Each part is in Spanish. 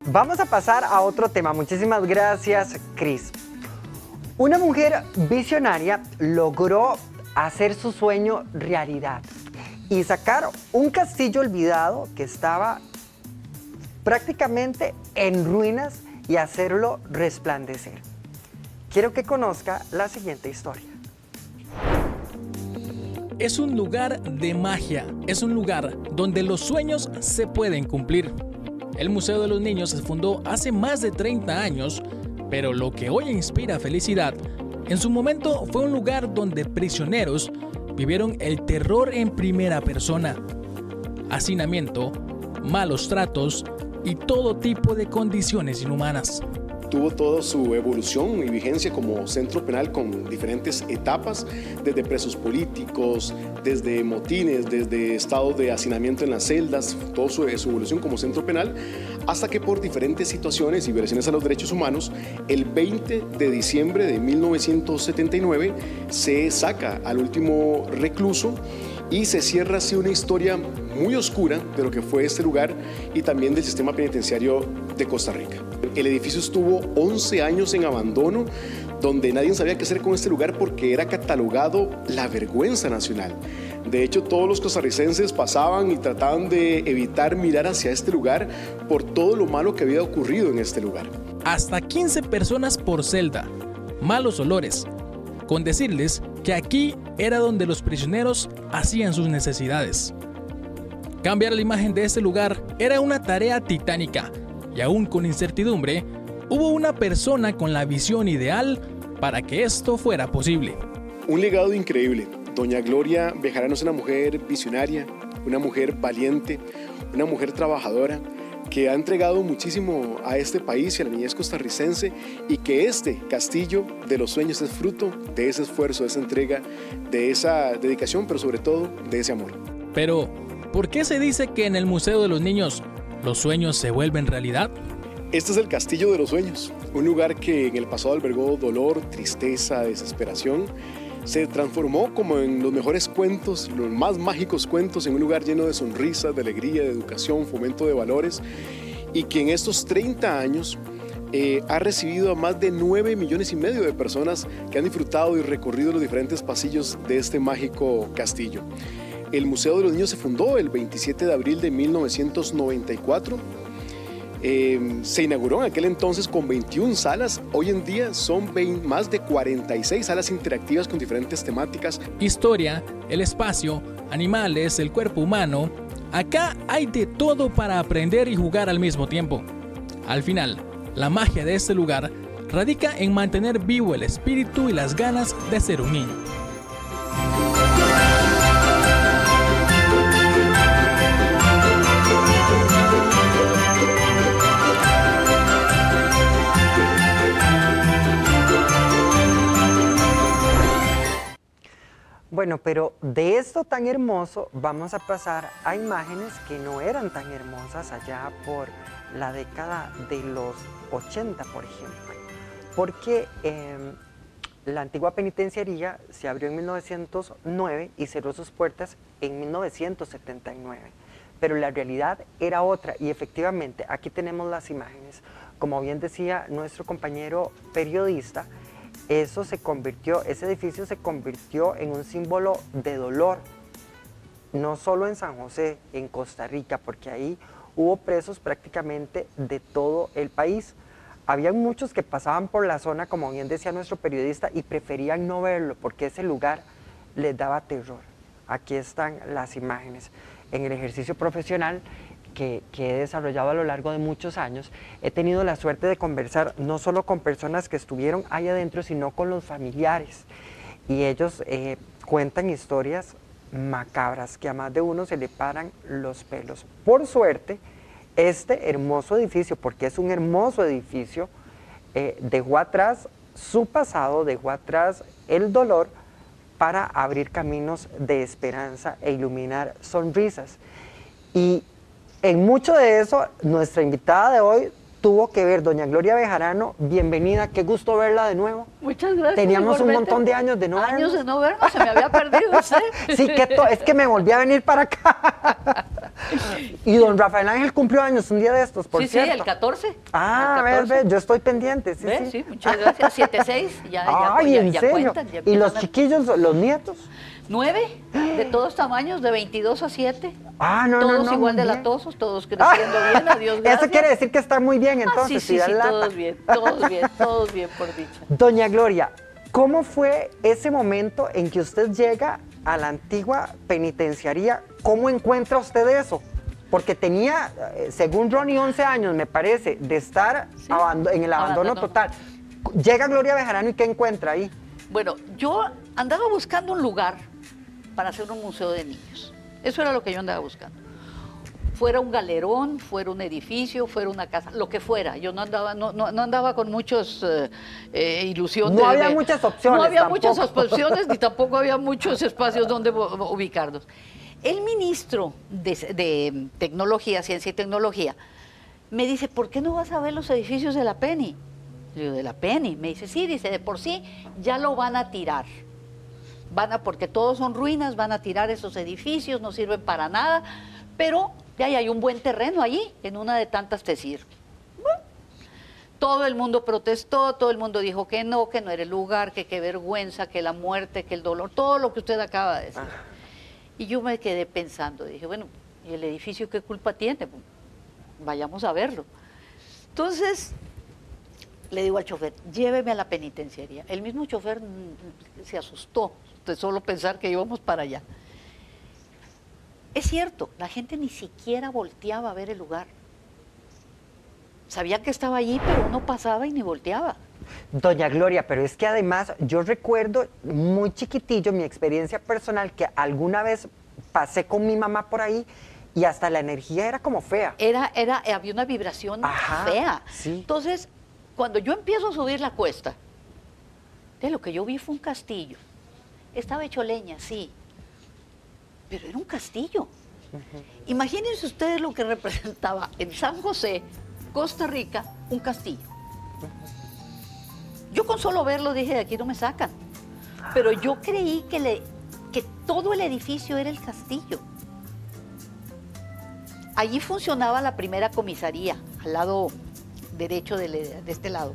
Vamos a pasar a otro tema. Muchísimas gracias, Cris. Una mujer visionaria logró hacer su sueño realidad y sacar un castillo olvidado que estaba prácticamente en ruinas y hacerlo resplandecer. Quiero que conozca la siguiente historia. Es un lugar de magia, es un lugar donde los sueños se pueden cumplir. El Museo de los Niños se fundó hace más de 30 años, pero lo que hoy inspira felicidad, en su momento fue un lugar donde prisioneros vivieron el terror en primera persona. Hacinamiento, malos tratos y todo tipo de condiciones inhumanas. Tuvo toda su evolución y vigencia como centro penal con diferentes etapas, desde presos políticos, desde motines, desde estados de hacinamiento en las celdas, toda su evolución como centro penal, hasta que por diferentes situaciones y violaciones a los derechos humanos, el 20 de diciembre de 1979 se saca al último recluso y se cierra así una historia muy oscura de lo que fue este lugar y también del sistema penitenciario de Costa Rica. El edificio estuvo 11 años en abandono, donde nadie sabía qué hacer con este lugar porque era catalogado la vergüenza nacional. De hecho, todos los costarricenses pasaban y trataban de evitar mirar hacia este lugar por todo lo malo que había ocurrido en este lugar. Hasta 15 personas por celda, malos olores, con decirles que aquí era donde los prisioneros hacían sus necesidades. Cambiar la imagen de este lugar era una tarea titánica y aún con incertidumbre, hubo una persona con la visión ideal para que esto fuera posible. Un legado increíble. Doña Gloria Bejarano es una mujer visionaria, una mujer valiente, una mujer trabajadora que ha entregado muchísimo a este país y a la niñez costarricense y que este castillo de los sueños es fruto de ese esfuerzo, de esa entrega, de esa dedicación, pero sobre todo de ese amor. Pero, ¿por qué se dice que en el Museo de los Niños los sueños se vuelven realidad? Este es el Castillo de los Sueños, un lugar que en el pasado albergó dolor, tristeza, desesperación. Se transformó como en los mejores cuentos, los más mágicos cuentos, en un lugar lleno de sonrisas, de alegría, de educación, fomento de valores, y que en estos 30 años ha recibido a más de 9,5 millones de personas que han disfrutado y recorrido los diferentes pasillos de este mágico castillo. El Museo de los Niños se fundó el 27 de abril de 1994. Se inauguró en aquel entonces con 21 salas. Hoy en día son más de 46 salas interactivas con diferentes temáticas. Historia, el espacio, animales, el cuerpo humano. Acá hay de todo para aprender y jugar al mismo tiempo. Al final, la magia de este lugar radica en mantener vivo el espíritu y las ganas de ser un niño. Bueno, pero de esto tan hermoso vamos a pasar a imágenes que no eran tan hermosas allá por la década de los 80, por ejemplo. Porque la antigua penitenciaría se abrió en 1909 y cerró sus puertas en 1979. Pero la realidad era otra y efectivamente aquí tenemos las imágenes. Como bien decía nuestro compañero periodista, ese edificio se convirtió en un símbolo de dolor, no solo en San José, en Costa Rica, porque ahí hubo presos prácticamente de todo el país. Había muchos que pasaban por la zona, como bien decía nuestro periodista, y preferían no verlo porque ese lugar les daba terror. Aquí están las imágenes. En el ejercicio profesional que he desarrollado a lo largo de muchos años, he tenido la suerte de conversar no solo con personas que estuvieron ahí adentro, sino con los familiares. Y ellos cuentan historias macabras que a más de uno se le paran los pelos. Por suerte, este hermoso edificio, porque es un hermoso edificio, dejó atrás su pasado, dejó atrás el dolor para abrir caminos de esperanza e iluminar sonrisas. Y en mucho de eso, nuestra invitada de hoy tuvo que ver, doña Gloria Bejarano. Bienvenida, qué gusto verla de nuevo. Muchas gracias. Teníamos un montón de años de no vernos. Años de no vernos, se me había perdido usted. Sí, es que me volví a venir para acá. Y don Rafael Ángel cumplió años un día de estos, por cierto. Sí, el 14. Ah, el 14. Ve, yo estoy pendiente, sí, ¿Ves? Sí, muchas gracias. 7-6, Ay, ¿en serio? cuentan. Ya ¿Y los empiezan chiquillos, los nietos? 9, de todos tamaños, de 22 a 7. Ah, no, todos no, igual muy de bien. latosos, todos creciendo bien, adiós, gracias. Eso quiere decir que está muy bien, entonces, sí, da lata. todos bien, por dicha. Doña Gloria, ¿cómo fue ese momento en que usted llega a la antigua penitenciaría? ¿Cómo encuentra usted eso? Porque tenía, según Ronnie, 11 años, me parece, de estar Sí, en el abandono total. Llega Gloria Bejarano y ¿qué encuentra ahí? Bueno, yo andaba buscando un lugar para hacer un museo de niños. Eso era lo que yo andaba buscando. Fuera un galerón, fuera un edificio, fuera una casa, lo que fuera. Yo no andaba con muchas ilusiones. No había muchas opciones. No había tampoco. muchas opciones ni tampoco había muchos espacios donde ubicarnos. El ministro de Tecnología, Ciencia y Tecnología, me dice, ¿por qué no vas a ver los edificios de la Penny? Le digo, ¿de la Penny? Me dice, sí, dice, de por sí ya lo van a tirar. Porque todos son ruinas, van a tirar esos edificios, no sirven para nada, pero ya hay un buen terreno allí, en una de tantas te sirve. Bueno, todo el mundo protestó, todo el mundo dijo que no era el lugar, que qué vergüenza, que la muerte, que el dolor, todo lo que usted acaba de decir. Y yo me quedé pensando, dije, bueno, ¿y el edificio qué culpa tiene? Vayamos a verlo. Entonces, le digo al chofer, lléveme a la penitenciaría. El mismo chofer se asustó de solo pensar que íbamos para allá. Es cierto, la gente ni siquiera volteaba a ver el lugar. Sabía que estaba allí, pero uno pasaba y ni volteaba. Doña Gloria, pero es que además yo recuerdo muy chiquitillo mi experiencia personal que alguna vez pasé con mi mamá por ahí y hasta la energía era como fea. Había una vibración Ajá, fea. sí. Entonces, cuando yo empiezo a subir la cuesta, lo que yo vi fue un castillo. Estaba hecho leña, sí, pero era un castillo. Imagínense ustedes lo que representaba en San José, Costa Rica, un castillo. Yo con solo verlo dije, de aquí no me sacan. Pero yo creí que todo el edificio era el castillo. Allí funcionaba la primera comisaría, al lado derecho de este lado,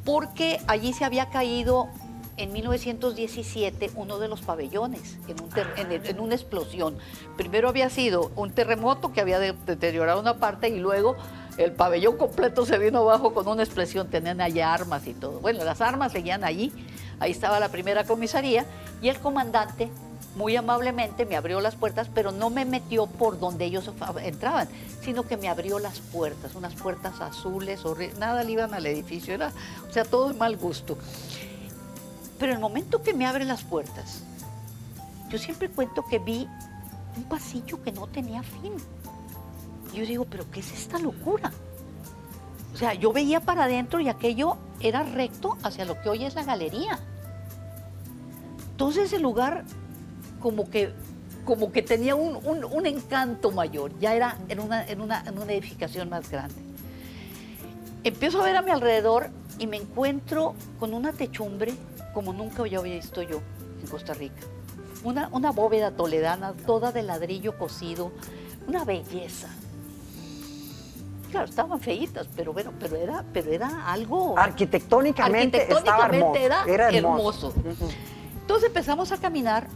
porque allí se había caído en 1917 uno de los pabellones en una explosión. Primero había sido un terremoto que había deteriorado una parte y luego el pabellón completo se vino abajo con una explosión. Tenían allá armas y todo. Bueno, las armas seguían allí. Ahí estaba la primera comisaría y el comandante muy amablemente me abrió las puertas, pero no me metió por donde ellos entraban, sino que me abrió las puertas, unas puertas azules, nada le iban al edificio, o sea, todo de mal gusto. Pero el momento que me abre las puertas, yo siempre cuento que vi un pasillo que no tenía fin. Y yo digo, ¿pero qué es esta locura? O sea, yo veía para adentro y aquello era recto hacia lo que hoy es la galería. Entonces el lugar como que tenía un encanto mayor, ya era en una edificación más grande. Empiezo a ver a mi alrededor y me encuentro con una techumbre como nunca yo había visto yo en Costa Rica. Una bóveda toledana, toda de ladrillo cocido, una belleza. Claro, estaban feitas, pero era algo... Arquitectónicamente estaba hermoso. Era hermoso. Entonces empezamos a caminar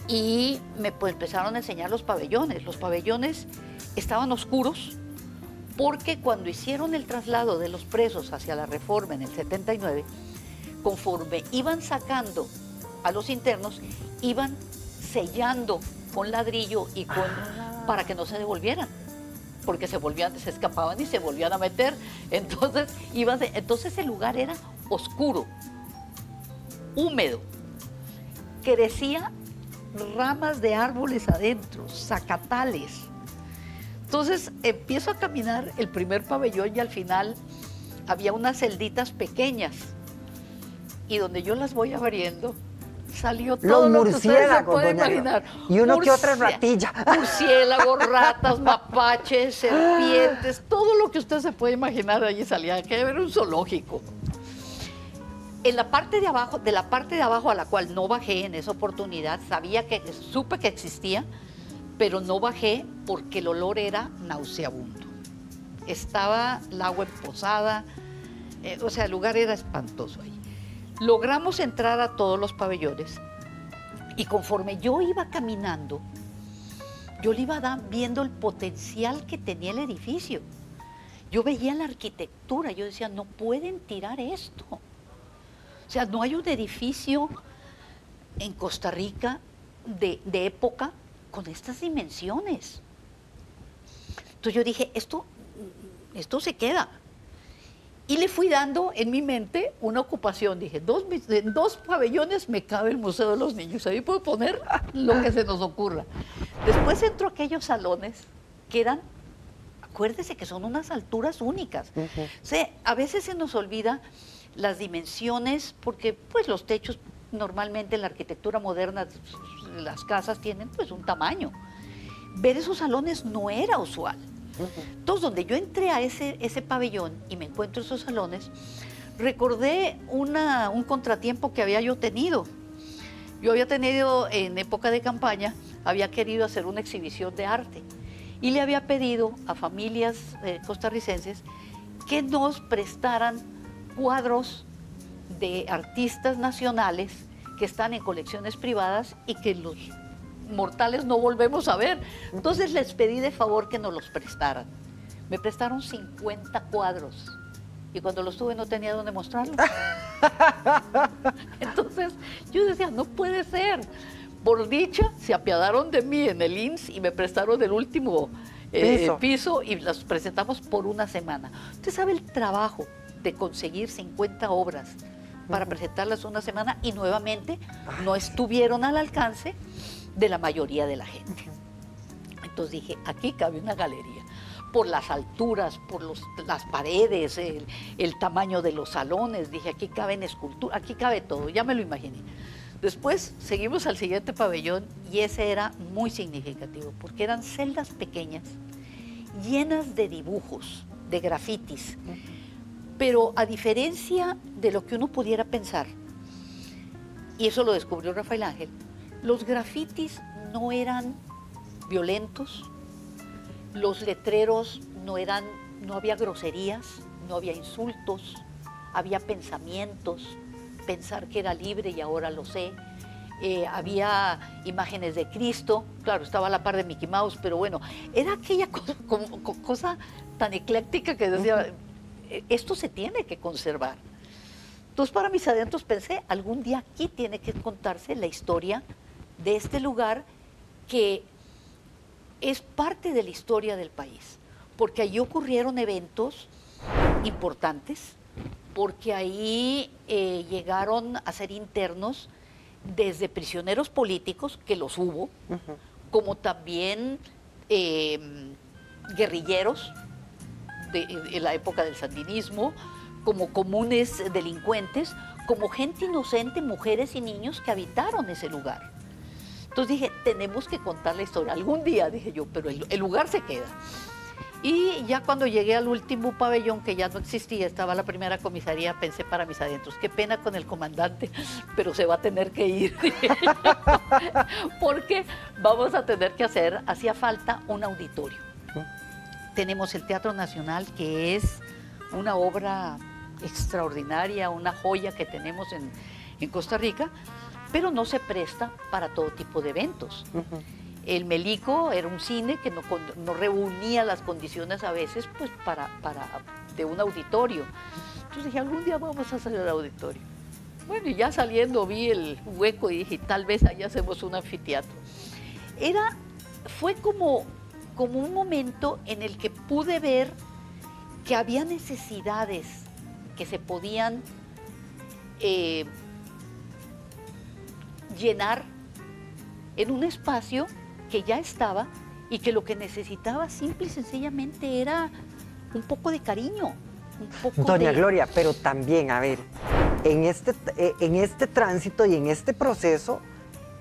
y pues empezaron a enseñar los pabellones. Los pabellones estaban oscuros porque cuando hicieron el traslado de los presos hacia la Reforma en el 79, conforme iban sacando a los internos, iban sellando con ladrillo y para que no se devolvieran, porque se escapaban y se volvían a meter. Entonces el lugar era oscuro, húmedo, crecía ramas de árboles adentro, zacatales. Entonces empiezo a caminar el primer pabellón y al final había unas celditas pequeñas y donde yo las voy abriendo salió todo lo que ustedes se pueden imaginar. Y uno que otra ratilla. Murciélagos, ratas, mapaches, serpientes, todo lo que usted se puede imaginar allí salía, que era un zoológico. En la parte de abajo, a la cual no bajé en esa oportunidad, supe que existía, pero no bajé porque el olor era nauseabundo. Estaba el agua emposada, o sea, el lugar era espantoso ahí. Logramos entrar a todos los pabellones y conforme yo iba caminando, yo le iba viendo el potencial que tenía el edificio. Yo veía la arquitectura, yo decía, no pueden tirar esto. O sea, no hay un edificio en Costa Rica de época con estas dimensiones. Entonces yo dije, esto se queda. Y le fui dando en mi mente una ocupación. Dije, en dos pabellones me cabe el Museo de los Niños. Ahí puedo poner lo que se nos ocurra. Después entro a aquellos salones que eran, acuérdese que son unas alturas únicas. O sea, a veces se nos olvida las dimensiones porque pues los techos normalmente en la arquitectura moderna, las casas tienen pues un tamaño. Ver esos salones no era usual. Entonces, donde yo entré a ese pabellón y me encuentro esos salones, recordé un contratiempo que había yo tenido. Yo había tenido en época de campaña, había querido hacer una exhibición de arte y le había pedido a familias costarricenses que nos prestaran cuadros de artistas nacionales que están en colecciones privadas y que los mortales no volvemos a ver. Entonces les pedí de favor que nos los prestaran. Me prestaron 50 cuadros y cuando los tuve no tenía dónde mostrarlos. Entonces yo decía, no puede ser. Por dicha, se apiadaron de mí en el INS y me prestaron el último piso y los presentamos por una semana. Usted sabe el trabajo de conseguir 50 obras para presentarlas una semana y nuevamente no estuvieron al alcance de la mayoría de la gente. Entonces dije, aquí cabe una galería, por las alturas, por las paredes, el tamaño de los salones, dije, aquí caben esculturas, aquí cabe todo, ya me lo imaginé. Después seguimos al siguiente pabellón y ese era muy significativo, porque eran celdas pequeñas, llenas de dibujos, de grafitis, pero a diferencia de lo que uno pudiera pensar, y eso lo descubrió Rafael Ángel, los grafitis no eran violentos, los letreros no había groserías, no había insultos, había pensamientos, pensar que era libre y ahora lo sé, había imágenes de Cristo, claro, estaba a la par de Mickey Mouse, pero bueno, era aquella cosa tan ecléctica que decía, esto se tiene que conservar. Entonces, para mis adentros pensé, algún día aquí tiene que contarse la historia de este lugar que es parte de la historia del país, porque allí ocurrieron eventos importantes, porque ahí llegaron a ser internos desde prisioneros políticos, que los hubo, como también guerrilleros en la época del sandinismo, como comunes delincuentes, como gente inocente, mujeres y niños que habitaron ese lugar. Entonces dije, tenemos que contar la historia. Algún día, dije yo, pero el lugar se queda. Y ya cuando llegué al último pabellón, que ya no existía, estaba la primera comisaría, pensé para mis adentros, qué pena con el comandante, pero se va a tener que ir, porque vamos a tener que hacía falta un auditorio. Tenemos el Teatro Nacional, que es una obra extraordinaria, una joya que tenemos en Costa Rica, pero no se presta para todo tipo de eventos. El Melico era un cine que no reunía las condiciones a veces pues de un auditorio. Entonces dije, algún día vamos a hacer el auditorio. Bueno, y ya saliendo vi el hueco y dije, tal vez allá hacemos un anfiteatro. Fue como un momento en el que pude ver que había necesidades que se podían llenar en un espacio que ya estaba y que lo que necesitaba simple y sencillamente era un poco de cariño. Doña Gloria, pero también, a ver, en este tránsito y en este proceso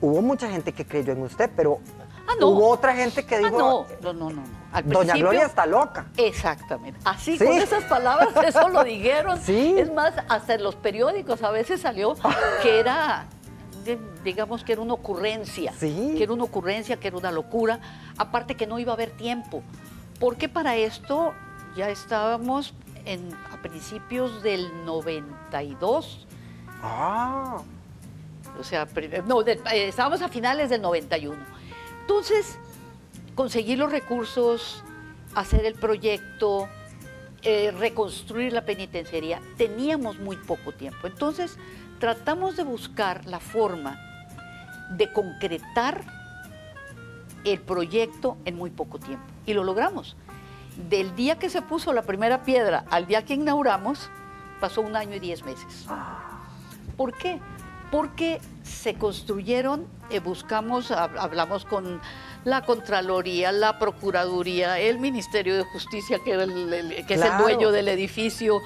hubo mucha gente que creyó en usted, pero hubo otra gente que dijo, no. Doña Gloria está loca. Exactamente. Así, ¿sí? Con esas palabras, eso lo dijeron. ¿Sí? Es más, hasta en los periódicos a veces salió que era digamos que era una ocurrencia, Sí. que era una ocurrencia, que era una locura, aparte que no iba a haber tiempo, porque para esto ya estábamos a principios del 92, Ah, o sea, no, estábamos a finales del 91. Entonces, conseguir los recursos, hacer el proyecto, reconstruir la penitenciaría, teníamos muy poco tiempo. Entonces, tratamos de buscar la forma de concretar el proyecto en muy poco tiempo. Y lo logramos. Del día que se puso la primera piedra al día que inauguramos, pasó 1 año y 10 meses. ¿Por qué? Porque se construyeron, hablamos con la Contraloría, la Procuraduría, el Ministerio de Justicia, que, era que es el dueño del edificio,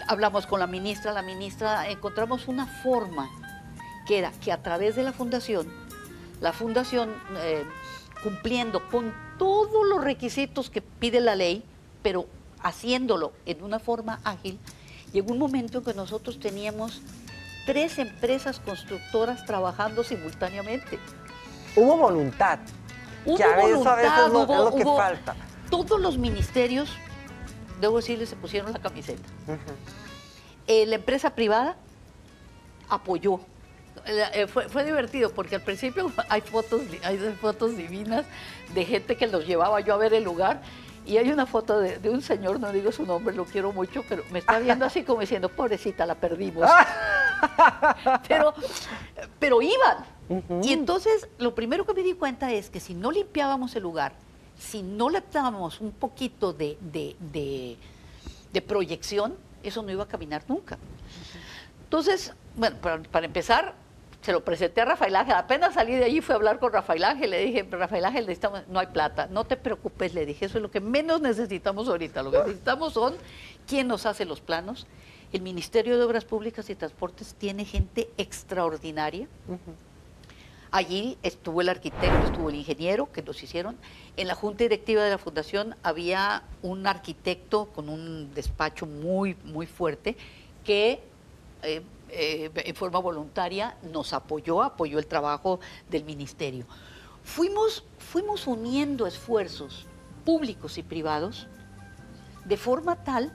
hablamos con la ministra, encontramos una forma que era que a través de la fundación cumpliendo con todos los requisitos que pide la ley, pero haciéndolo en una forma ágil, llegó un momento en que nosotros teníamos 3 empresas constructoras trabajando simultáneamente. hubo voluntad. Hubo que a veces voluntad, es lo que falta. Todos los ministerios, debo decirles, se pusieron la camiseta. La empresa privada apoyó. Fue divertido porque al principio hay fotos divinas de gente que los llevaba yo a ver el lugar. Y hay una foto de un señor, no digo su nombre, lo quiero mucho, pero me está viendo así como diciendo, pobrecita, la perdimos. pero iban. Y entonces lo primero que me di cuenta es que si no limpiábamos el lugar, si no le dábamos un poquito de proyección, eso no iba a caminar nunca. Entonces, bueno, para empezar, se lo presenté a Rafael Ángel. Apenas salí de allí, fui a hablar con Rafael Ángel. Le dije, Rafael Ángel, no hay plata. No te preocupes, le dije, eso es lo que menos necesitamos ahorita. Lo que necesitamos son quién nos hace los planos. El Ministerio de Obras Públicas y Transportes tiene gente extraordinaria. Allí estuvo el arquitecto, estuvo el ingeniero que los hicieron. En la junta directiva de la fundación había un arquitecto con un despacho muy, muy fuerte que en forma voluntaria nos apoyó el trabajo del ministerio. Fuimos uniendo esfuerzos públicos y privados de forma tal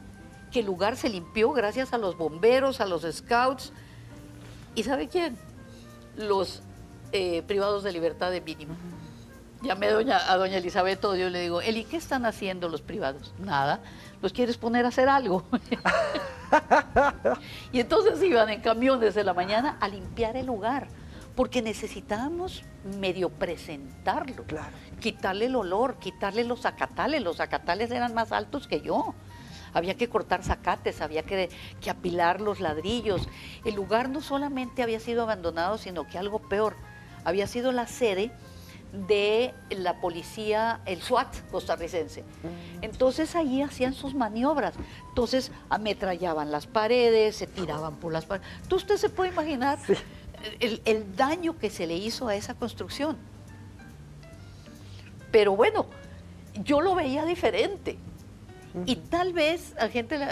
que el lugar se limpió gracias a los bomberos, a los scouts. ¿Y sabe quién? Los privados de libertad de mínimo. Llamé a doña Elizabeth Odio y le digo, Eli, ¿qué están haciendo los privados? Nada. ¿Los quieres poner a hacer algo? Y entonces iban en camiones de la mañana a limpiar el lugar, porque necesitábamos medio presentarlo, quitarle el olor, quitarle los zacatales eran más altos que yo. Había que cortar zacates, había que apilar los ladrillos. El lugar no solamente había sido abandonado, sino que algo peor, había sido la sede de la policía, el SWAT costarricense. Entonces ahí hacían sus maniobras. Entonces ametrallaban las paredes, se tiraban por las paredes. Entonces usted se puede imaginar el daño que se le hizo a esa construcción. Pero bueno, yo lo veía diferente. Y tal vez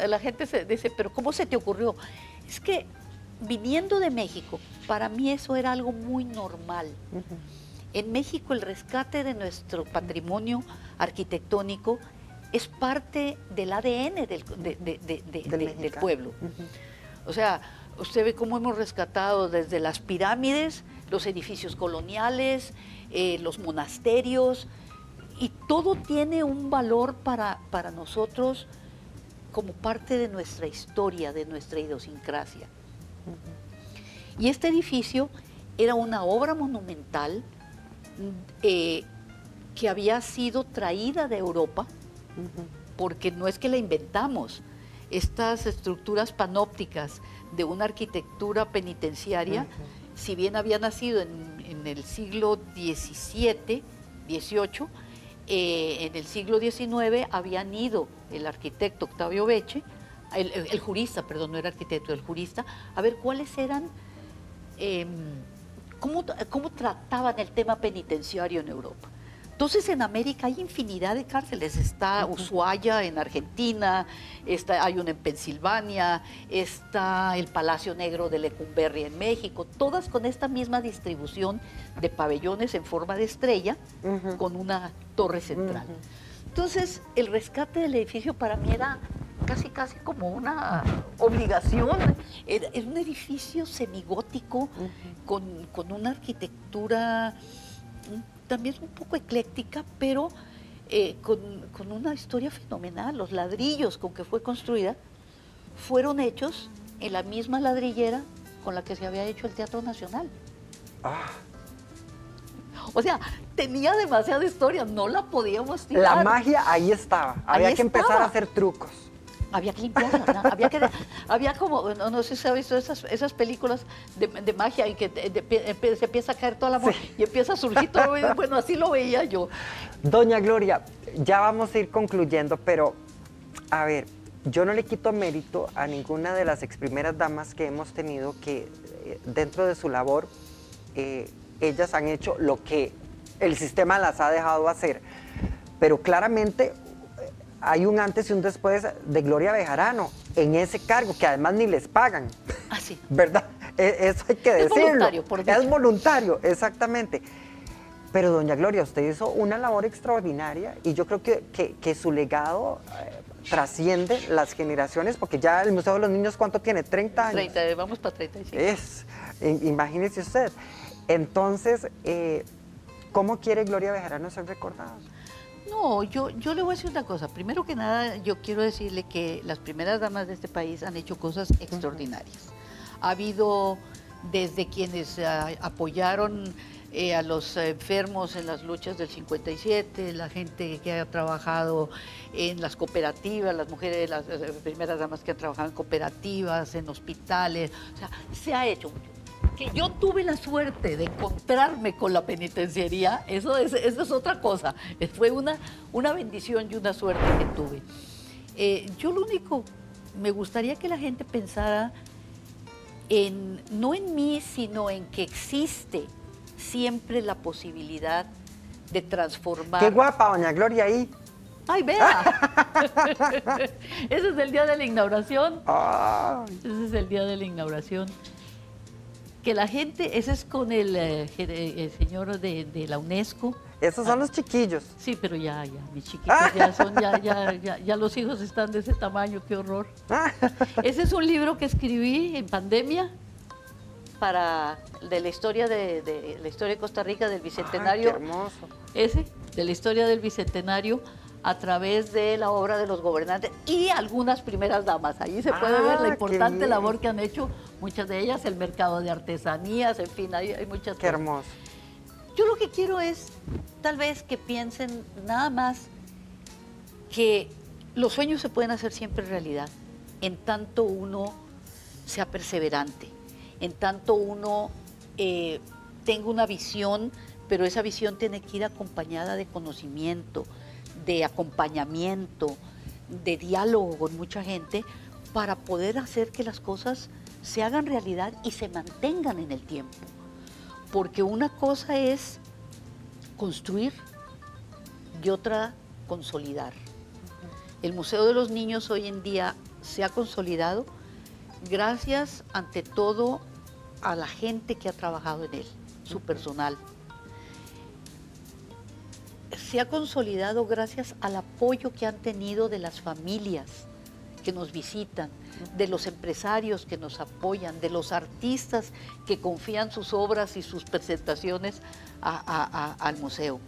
la gente se dice, pero ¿cómo se te ocurrió? Es que viniendo de México, para mí eso era algo muy normal. En México el rescate de nuestro patrimonio arquitectónico es parte del ADN del pueblo. O sea, usted ve cómo hemos rescatado desde las pirámides, los edificios coloniales, los monasterios, y todo tiene un valor para nosotros como parte de nuestra historia, de nuestra idiosincrasia. Y este edificio era una obra monumental que había sido traída de Europa, porque no es que la inventamos. Estas estructuras panópticas de una arquitectura penitenciaria, si bien había nacido en el siglo XVII, XVIII, en el siglo XIX habían ido el arquitecto Octavio Beche, el jurista, perdón, no era arquitecto, el jurista, a ver cuáles eran, cómo trataban el tema penitenciario en Europa. Entonces en América hay infinidad de cárceles. Está Ushuaia en Argentina, hay una en Pensilvania, está el Palacio Negro de Lecumberri en México, todas con esta misma distribución de pabellones en forma de estrella con una torre central. Entonces el rescate del edificio para mí era casi como una obligación. Era un edificio semigótico con una arquitectura también un poco ecléctica, pero con una historia fenomenal. Los ladrillos con que fue construida fueron hechos en la misma ladrillera con la que se había hecho el Teatro Nacional. O sea, tenía demasiada historia, no la podíamos tirar. La magia ahí estaba, había que empezar a hacer trucos. Había que limpiarla, ¿no? había como, no sé si has visto esas películas de magia en que se empieza a caer toda la amor y empieza a surgir todo. Bueno, así lo veía yo. Doña Gloria, ya vamos a ir concluyendo, pero a ver, yo no le quito mérito a ninguna de las ex primeras damas que hemos tenido que dentro de su labor, ellas han hecho lo que el sistema las ha dejado hacer, pero claramente hay un antes y un después de Gloria Bejarano en ese cargo, que además ni les pagan. Ah, sí. ¿Verdad? Eso hay que decirlo. Es voluntario, por dicho. Es voluntario, exactamente. Pero doña Gloria, usted hizo una labor extraordinaria y yo creo que su legado trasciende las generaciones, porque ya el Museo de los Niños, ¿cuánto tiene? 30 años. 30, vamos para 35. Imagínese usted. Entonces, ¿cómo quiere Gloria Bejarano ser recordada? No, yo le voy a decir una cosa. Primero que nada, yo quiero decirle que las primeras damas de este país han hecho cosas extraordinarias. Ha habido desde quienes apoyaron a los enfermos en las luchas del 57, la gente que ha trabajado en las cooperativas, las mujeres, las primeras damas que han trabajado en cooperativas, en hospitales. O sea, se ha hecho mucho. Que yo tuve la suerte de encontrarme con la penitenciaría, eso es otra cosa. Fue una bendición y una suerte que tuve. Yo lo único, me gustaría que la gente pensara no en mí, sino en que existe siempre la posibilidad de transformar. ¡Qué guapa, doña Gloria, ahí! ¡Ay, vea! Ese es el día de la inauguración. Ese es el día de la inauguración. Que la gente, ese es con el señor de la UNESCO. Esos son los chiquillos. Sí, pero ya, mis chiquitos ya son, ya los hijos están de ese tamaño, qué horror. Ese es un libro que escribí en pandemia de la historia de la historia de Costa Rica, del Bicentenario. Qué hermoso. De la historia del Bicentenario, a través de la obra de los gobernantes y algunas primeras damas. Allí se puede ver la importante labor que han hecho, muchas de ellas, el mercado de artesanías, en fin, hay muchas cosas. Qué hermoso. Yo lo que quiero es, tal vez, que piensen nada más que los sueños se pueden hacer siempre realidad, en tanto uno sea perseverante, en tanto uno tenga una visión, pero esa visión tiene que ir acompañada de conocimiento, de acompañamiento, de diálogo con mucha gente, para poder hacer que las cosas se hagan realidad y se mantengan en el tiempo. Porque una cosa es construir y otra consolidar. El Museo de los Niños hoy en día se ha consolidado gracias, ante todo, a la gente que ha trabajado en él, su personal. Se ha consolidado gracias al apoyo que han tenido de las familias que nos visitan, de los empresarios que nos apoyan, de los artistas que confían sus obras y sus presentaciones al museo.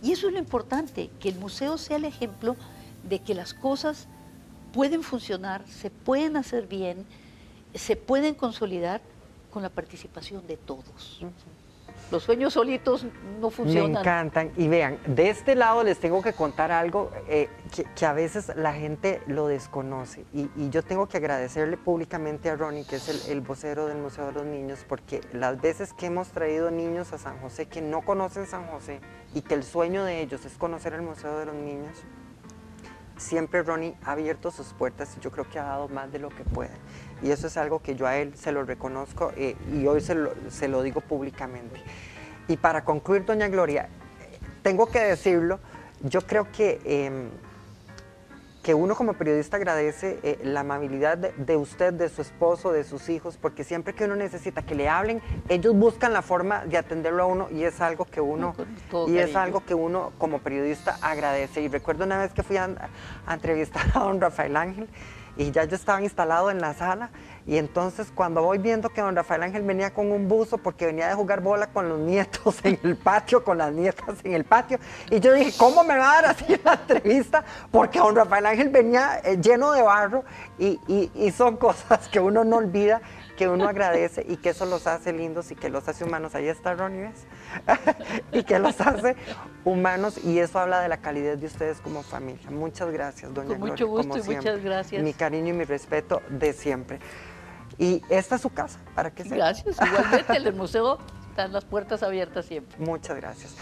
Y eso es lo importante, que el museo sea el ejemplo de que las cosas pueden funcionar, se pueden hacer bien, se pueden consolidar con la participación de todos. Los sueños solitos no funcionan. Me encantan. Y vean, de este lado les tengo que contar algo que a veces la gente lo desconoce. Y yo tengo que agradecerle públicamente a Ronnie, que es el vocero del Museo de los Niños, porque las veces que hemos traído niños a San José que no conocen San José y que el sueño de ellos es conocer el Museo de los Niños, siempre Ronnie ha abierto sus puertas y yo creo que ha dado más de lo que puede. Y eso es algo que yo a él se lo reconozco y hoy se lo digo públicamente. Y para concluir, doña Gloria, tengo que decirlo, yo creo que uno como periodista agradece la amabilidad de usted, de su esposo, de sus hijos, porque siempre que uno necesita que le hablen, ellos buscan la forma de atenderlo a uno y es algo que uno, como periodista agradece. Y recuerdo una vez que fui a entrevistar a don Rafael Ángel y ya yo estaba instalado en la sala y entonces cuando voy viendo que don Rafael Ángel venía con un buzo porque venía de jugar bola con los nietos en el patio, con las nietas en el patio, y yo dije, ¿cómo me va a dar así la entrevista? Porque don Rafael Ángel venía lleno de barro y son cosas que uno no olvida, que uno agradece y que eso los hace lindos y que los hace humanos. Ahí está Ronnie, ¿ves? Y que los hace humanos y eso habla de la calidez de ustedes como familia. Muchas gracias, doña Gloria. Con mucho gusto como y muchas gracias. Mi cariño y mi respeto de siempre. Y esta es su casa, para que sepa. Gracias, igualmente, el museo están las puertas abiertas siempre. Muchas gracias.